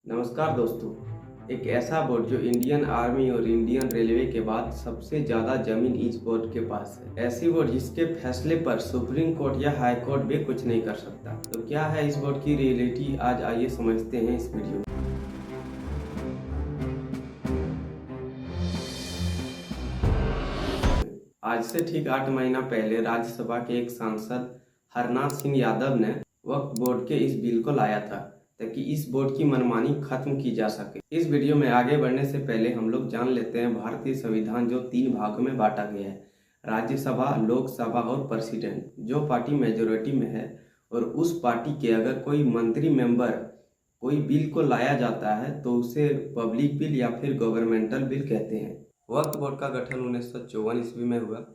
नमस्कार दोस्तों। एक ऐसा बोर्ड जो इंडियन आर्मी और इंडियन रेलवे के बाद सबसे ज़्यादा जमीन इस बोर्ड के पास है। ऐसी बोर्ड जिसके फैसले पर सुप्रीम कोर्ट या हाई कोर्ट भी कुछ नहीं कर सकता। तो क्या है इस बोर्ड की रियलिटी, आज आइए समझते हैं इस वीडियो में। आज से ठीक 8 महीना पहले राज्यसभा के एक सांसद हरनाथ सिंह यादव ने वक्फ बोर्ड के इस बिल को लाया था ताकि इस बोर्ड की मनमानी खत्म की जा सके। इस वीडियो में आगे बढ़ने से पहले हम लोग जान लेते हैं भारतीय संविधान जो 3 भागों में बांटा गया है, राज्यसभा, लोकसभा और प्रेसिडेंट। जो पार्टी मेजोरिटी में है और उस पार्टी के अगर कोई मंत्री मेंबर कोई बिल को लाया जाता है तो उसे पब्लिक बिल या फिर गवर्नमेंटल बिल कहते हैं। वक्फ बोर्ड का गठन 1954 ईस्वी में हुआ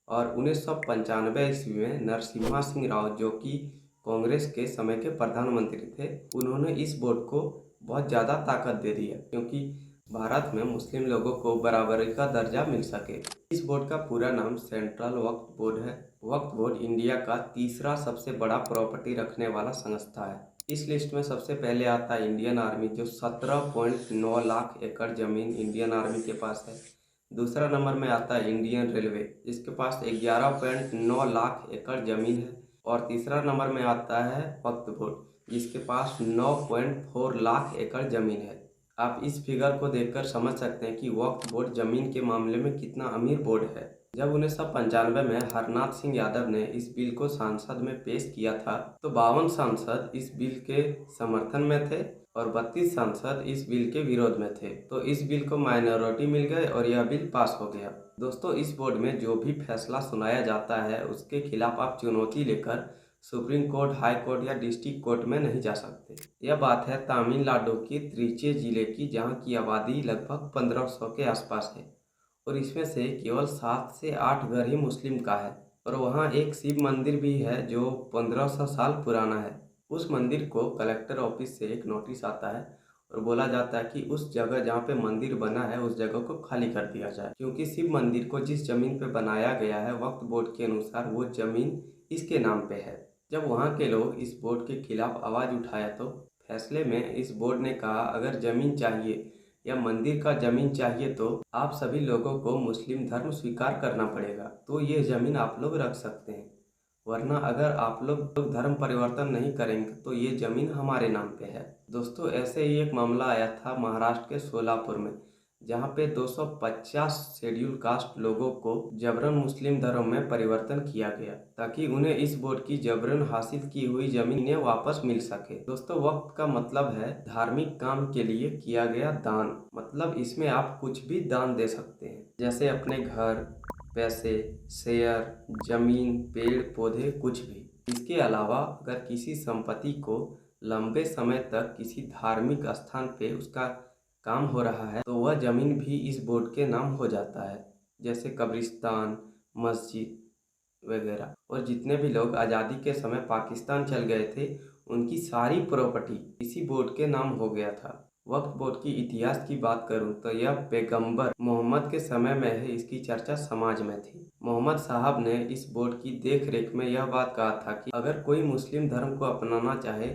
और 1995 ईस्वी में नरसिम्हा सिंह राव, जो कि कांग्रेस के समय के प्रधानमंत्री थे, उन्होंने इस बोर्ड को बहुत ज़्यादा ताकत दे दी है क्योंकि भारत में मुस्लिम लोगों को बराबरी का दर्जा मिल सके। इस बोर्ड का पूरा नाम सेंट्रल वक्फ बोर्ड है। वक्फ बोर्ड इंडिया का तीसरा सबसे बड़ा प्रॉपर्टी रखने वाला संस्था है। इस लिस्ट में सबसे पहले आता है इंडियन आर्मी, जो 17.9 लाख एकड़ जमीन इंडियन आर्मी के पास है। दूसरा नंबर में आता है इंडियन रेलवे, जिसके पास 11.9 लाख एकड़ जमीन है। और तीसरा नंबर में आता है वक्फ बोर्ड, जिसके पास 9.4 लाख एकड़ जमीन है। आप इस फिगर को देखकर समझ सकते हैं कि वक्फ बोर्ड जमीन के मामले में कितना अमीर बोर्ड है। जब 1995 में हरनाथ सिंह यादव ने इस बिल को संसद में पेश किया था तो 52 सांसद इस बिल के समर्थन में थे और 32 सांसद इस बिल के विरोध में थे। तो इस बिल को माइनॉरिटी मिल गए और यह बिल पास हो गया। दोस्तों, इस बोर्ड में जो भी फैसला सुनाया जाता है उसके खिलाफ आप चुनौती लेकर सुप्रीम कोर्ट, हाई कोर्ट या डिस्ट्रिक्ट कोर्ट में नहीं जा सकते। यह बात है तमिलनाडु के त्रिची जिले की, जहाँ की आबादी लगभग 1500 के आसपास है और इसमें से केवल 7 से 8 घर ही मुस्लिम का है। और वहाँ एक शिव मंदिर भी है जो 1500 साल पुराना है। उस मंदिर को कलेक्टर ऑफिस से एक नोटिस आता है और बोला जाता है कि उस जगह जहाँ पे मंदिर बना है उस जगह को खाली कर दिया जाए, क्योंकि शिव मंदिर को जिस जमीन पे बनाया गया है वक्फ बोर्ड के अनुसार वो जमीन इसके नाम पे है। जब वहाँ के लोग इस बोर्ड के खिलाफ आवाज़ उठाया तो फैसले में इस बोर्ड ने कहा, अगर जमीन चाहिए या मंदिर का जमीन चाहिए तो आप सभी लोगों को मुस्लिम धर्म स्वीकार करना पड़ेगा, तो ये जमीन आप लोग रख सकते हैं, वरना अगर आप लोग धर्म परिवर्तन नहीं करेंगे तो ये जमीन हमारे नाम पे है। दोस्तों, ऐसे ही एक मामला आया था महाराष्ट्र के सोलापुर में, जहाँ पे 250 शेड्यूल कास्ट लोगों को जबरन मुस्लिम धर्म में परिवर्तन किया गया ताकि उन्हें इस बोर्ड की जबरन हासिल की हुई जमीनें वापस मिल सके। दोस्तों, वक्फ का मतलब है धार्मिक काम के लिए किया गया दान। मतलब इसमें आप कुछ भी दान दे सकते हैं, जैसे अपने घर, पैसे, शेयर, जमीन, पेड़ पौधे, कुछ भी। इसके अलावा अगर किसी संपत्ति को लंबे समय तक किसी धार्मिक स्थान पे उसका काम हो रहा है तो वह जमीन भी इस बोर्ड के नाम हो जाता है, जैसे कब्रिस्तान, मस्जिद वगैरह। और जितने भी लोग आज़ादी के समय पाकिस्तान चल गए थे उनकी सारी प्रॉपर्टी इसी बोर्ड के नाम हो गया था। वक्फ बोर्ड की इतिहास की बात करूं तो यह पैगंबर मोहम्मद के समय में है, इसकी चर्चा समाज में थी। मोहम्मद साहब ने इस बोर्ड की देख रेख में यह बात कहा था कि अगर कोई मुस्लिम धर्म को अपनाना चाहे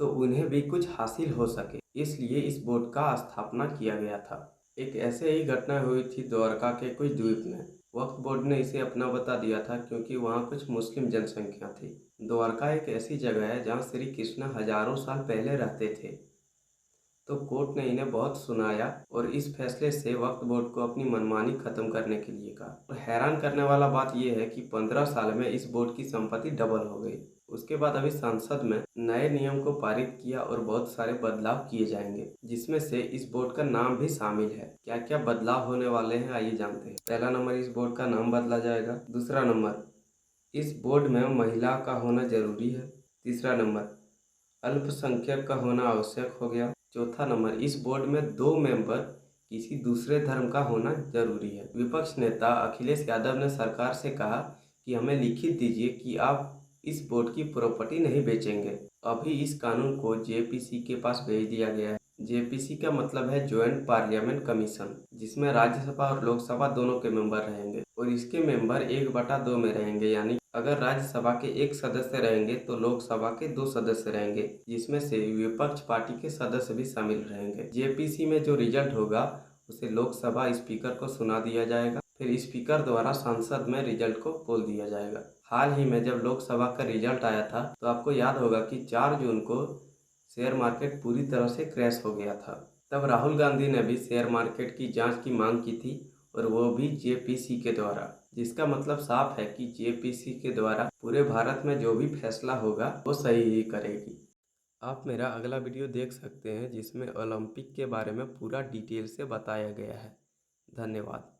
तो उन्हें भी कुछ हासिल हो सके, इसलिए इस बोर्ड का स्थापना किया गया था। एक ऐसे ही घटना हुई थी द्वारका के कुछ द्वीप में। वक्फ बोर्ड ने इसे अपना बता दिया था क्योंकि वहाँ कुछ मुस्लिम जनसंख्या थी। द्वारका एक ऐसी जगह है जहाँ श्री कृष्ण हजारों साल पहले रहते थे। तो कोर्ट ने इन्हें बहुत सुनाया और इस फैसले से वक्फ बोर्ड को अपनी मनमानी खत्म करने के लिए कहा। और हैरान करने वाला बात यह है कि 15 साल में इस बोर्ड की संपत्ति डबल हो गई। उसके बाद अभी संसद में नए नियम को पारित किया और बहुत सारे बदलाव किए जाएंगे, जिसमें से इस बोर्ड का नाम भी शामिल है। क्या क्या बदलाव होने वाले हैं आइए जानते हैं। पहला नंबर, इस बोर्ड का नाम बदला जाएगा। दूसरा नंबर, इस बोर्ड में महिला का होना जरूरी है। तीसरा नंबर, अल्पसंख्यक का होना आवश्यक हो गया। चौथा नंबर, इस बोर्ड में 2 मेंबर किसी दूसरे धर्म का होना जरूरी है। विपक्ष नेता अखिलेश यादव ने सरकार से कहा कि हमें लिखित दीजिए कि आप इस बोर्ड की प्रॉपर्टी नहीं बेचेंगे। अभी इस कानून को जेपीसी के पास भेज दिया गया है। जेपीसी का मतलब है ज्वाइंट पार्लियामेंट कमीशन, जिसमें राज्यसभा और लोकसभा दोनों के मेंबर रहेंगे और इसके मेंबर 1/2 में रहेंगे, यानी अगर राज्यसभा के 1 सदस्य रहेंगे तो लोकसभा के 2 सदस्य रहेंगे, जिसमें से विपक्ष पार्टी के सदस्य भी शामिल रहेंगे। जेपीसी में जो रिजल्ट होगा उसे लोकसभा स्पीकर को सुना दिया जाएगा, फिर स्पीकर द्वारा संसद में रिजल्ट को बोल दिया जाएगा। हाल ही में जब लोकसभा का रिजल्ट आया था तो आपको याद होगा कि 4 जून को शेयर मार्केट पूरी तरह से क्रैश हो गया था। तब राहुल गांधी ने भी शेयर मार्केट की जांच की मांग की थी, और वो भी जेपीसी के द्वारा, जिसका मतलब साफ है कि जेपीसी के द्वारा पूरे भारत में जो भी फैसला होगा वो सही ही करेगी। आप मेरा अगला वीडियो देख सकते हैं जिसमें ओलंपिक के बारे में पूरा डिटेल से बताया गया है। धन्यवाद।